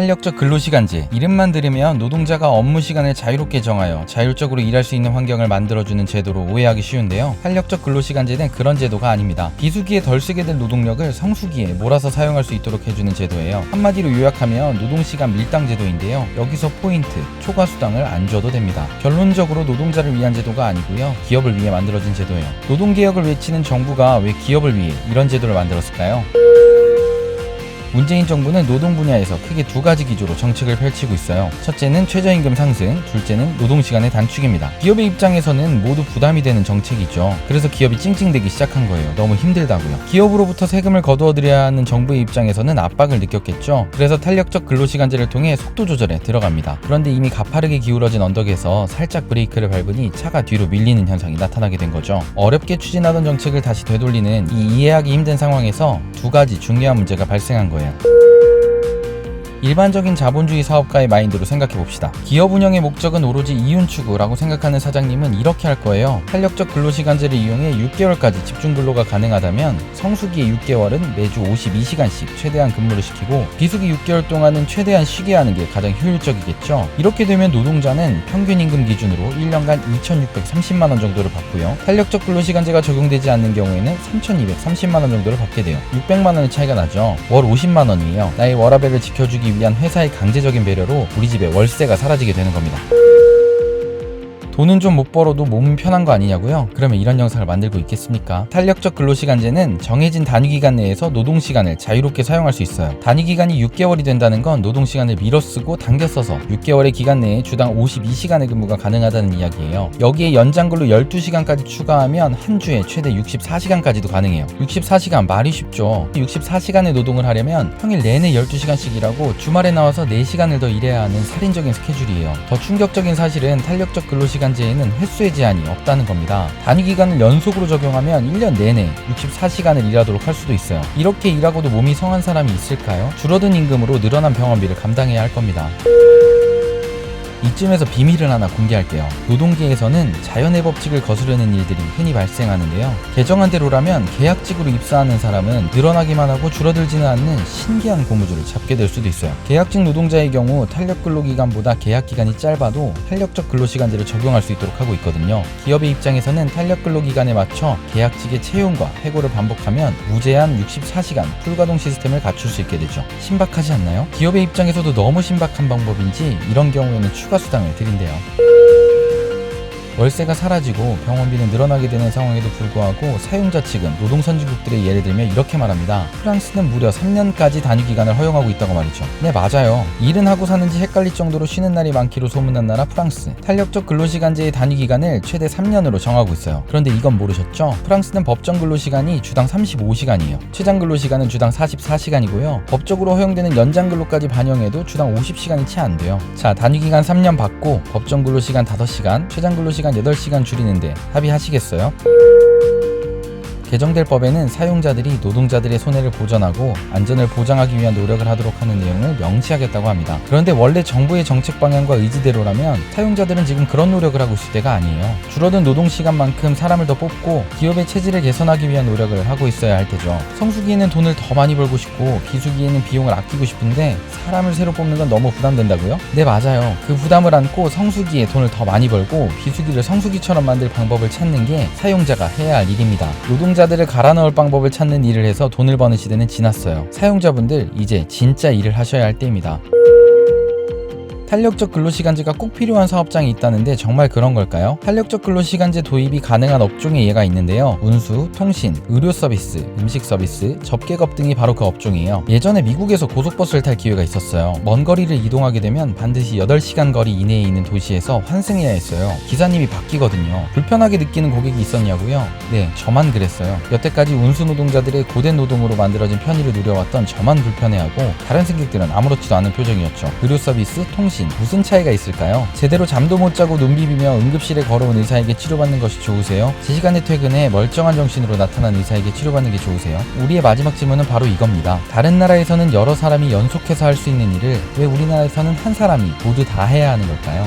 탄력적 근로시간제, 이름만 들으면 노동자가 업무 시간을 자유롭게 정하여 자율적으로 일할 수 있는 환경을 만들어주는 제도로 오해하기 쉬운데요. 탄력적 근로시간제는 그런 제도가 아닙니다. 비수기에 덜 쓰게 될 노동력을 성수기에 몰아서 사용할 수 있도록 해주는 제도예요. 한마디로 요약하면 노동시간 밀당 제도인데요. 여기서 포인트, 초과수당을 안 줘도 됩니다. 결론적으로 노동자를 위한 제도가 아니고요. 기업을 위해 만들어진 제도예요. 노동개혁을 외치는 정부가 왜 기업을 위해 이런 제도를 만들었을까요? 문재인 정부는 노동 분야에서 크게 두 가지 기조로 정책을 펼치고 있어요. 첫째는 최저임금 상승, 둘째는 노동시간의 단축입니다. 기업의 입장에서는 모두 부담이 되는 정책이죠. 그래서 기업이 찡찡대기 시작한 거예요. 너무 힘들다고요. 기업으로부터 세금을 거두어들여야 하는 정부의 입장에서는 압박을 느꼈겠죠. 그래서 탄력적 근로시간제를 통해 속도 조절에 들어갑니다. 그런데 이미 가파르게 기울어진 언덕에서 살짝 브레이크를 밟으니 차가 뒤로 밀리는 현상이 나타나게 된 거죠. 어렵게 추진하던 정책을 다시 되돌리는 이 이해하기 힘든 상황에서 두 가지 중요한 문제가 발생한 거예요. 일반적인 자본주의 사업가의 마인드로 생각해봅시다. 기업 운영의 목적은 오로지 이윤 추구라고 생각하는 사장님은 이렇게 할 거예요. 탄력적 근로시간제를 이용해 6개월까지 집중근로가 가능하다면 성수기의 6개월은 매주 52시간씩 최대한 근무를 시키고 비수기 6개월 동안은 최대한 쉬게 하는 게 가장 효율적이겠죠. 이렇게 되면 노동자는 평균 임금 기준으로 1년간 2,630만원 정도를 받고요. 탄력적 근로시간제가 적용되지 않는 경우에는 3,230만원 정도를 받게 돼요. 600만원의 차이가 나죠. 월 50만원이에요. 나의 워라밸을 지켜주기 위한 회사의 강제적인 배려로 우리 집에 월세가 사라지게 되는 겁니다. 돈은 좀 못 벌어도 몸은 편한 거 아니냐고요? 그러면 이런 영상을 만들고 있겠습니까? 탄력적 근로시간제는 정해진 단위기간 내에서 노동시간을 자유롭게 사용할 수 있어요. 단위기간이 6개월이 된다는 건 노동시간을 밀어쓰고 당겨 써서 6개월의 기간 내에 주당 52시간의 근무가 가능하다는 이야기예요. 여기에 연장근로 12시간까지 추가하면 한 주에 최대 64시간까지도 가능해요. 64시간 말이 쉽죠. 64시간의 노동을 하려면 평일 내내 12시간씩 일하고 주말에 나와서 4시간을 더 일해야 하는 살인적인 스케줄이에요. 더 충격적인 사실은 탄력적 근로시간제에는 횟수의 제한이 없다는 겁니다. 단위기간을 연속으로 적용하면 1년 내내 64시간을 일하도록 할 수도 있어요. 이렇게 일하고도 몸이 성한 사람이 있을까요? 줄어든 임금으로 늘어난 병원비를 감당해야 할 겁니다. 이쯤에서 비밀을 하나 공개할게요. 노동계에서는 자연의 법칙을 거스르는 일들이 흔히 발생하는데요. 개정한 대로라면 계약직으로 입사하는 사람은 늘어나기만 하고 줄어들지는 않는 신기한 고무줄을 잡게 될 수도 있어요. 계약직 노동자의 경우 탄력 근로기간보다 계약기간이 짧아도 탄력적 근로시간제를 적용할 수 있도록 하고 있거든요. 기업의 입장에서는 탄력 근로기간에 맞춰 계약직의 채용과 해고를 반복하면 무제한 64시간 풀가동 시스템을 갖출 수 있게 되죠. 신박하지 않나요? 기업의 입장에서도 너무 신박한 방법인지 이런 경우에는 추가 수당을 드린대요. 월세가 사라지고 병원비는 늘어나게 되는 상황에도 불구하고 사용자 측은 노동선진국들의 예를 들면 이렇게 말합니다. 프랑스는 무려 3년까지 단위기간을 허용하고 있다고 말이죠. 네, 맞아요. 일은 하고 사는지 헷갈릴 정도로 쉬는 날이 많기로 소문난 나라 프랑스. 탄력적 근로시간제의 단위기간을 최대 3년으로 정하고 있어요. 그런데 이건 모르셨죠? 프랑스는 법정 근로시간이 주당 35시간이에요. 최장 근로시간은 주당 44시간이고요. 법적으로 허용되는 연장 근로까지 반영해도 주당 50시간이 채 안 돼요. 자, 단위기간 3년 받고 법정 근로시간 5시간, 최장 근로시간 8시간 줄이는데 합의하시겠어요? 개정될 법에는 사용자들이 노동자들의 손해를 보전하고 안전을 보장하기 위한 노력을 하도록 하는 내용을 명시하겠다고 합니다. 그런데 원래 정부의 정책 방향과 의지대로라면 사용자들은 지금 그런 노력을 하고 있을 때가 아니에요. 줄어든 노동시간만큼 사람을 더 뽑고 기업의 체질을 개선하기 위한 노력을 하고 있어야 할 테죠. 성수기에는 돈을 더 많이 벌고 싶고 비수기에는 비용을 아끼고 싶은데 사람을 새로 뽑는 건 너무 부담된다고요? 네, 맞아요. 그 부담을 안고 성수기에 돈을 더 많이 벌고 비수기를 성수기처럼 만들 방법을 찾는 게 사용자가 해야 할 일입니다. 노동자들을 갈아 넣을 방법을 찾는 일을 해서 돈을 버는 시대는 지났어요. 사용자분들 이제 진짜 일을 하셔야 할 때입니다. 탄력적 근로시간제가 꼭 필요한 사업장이 있다는데 정말 그런 걸까요? 탄력적 근로시간제 도입이 가능한 업종의 예가 있는데요. 운수, 통신, 의료 서비스, 음식 서비스, 접객업 등이 바로 그 업종이에요. 예전에 미국에서 고속버스를 탈 기회가 있었어요. 먼 거리를 이동하게 되면 반드시 8시간 거리 이내에 있는 도시에서 환승해야 했어요. 기사님이 바뀌거든요. 불편하게 느끼는 고객이 있었냐고요? 네, 저만 그랬어요. 여태까지 운수 노동자들의 고된 노동으로 만들어진 편의를 누려왔던 저만 불편해하고 다른 승객들은 아무렇지도 않은 표정이었죠. 의료 서비스, 통신 무슨 차이가 있을까요? 제대로 잠도 못 자고 눈 비비며 응급실에 걸어온 의사에게 치료받는 것이 좋으세요? 제 시간에 퇴근해 멀쩡한 정신으로 나타난 의사에게 치료받는 게 좋으세요? 우리의 마지막 질문은 바로 이겁니다. 다른 나라에서는 여러 사람이 연속해서 할 수 있는 일을 왜 우리나라에서는 한 사람이 모두 다 해야 하는 걸까요?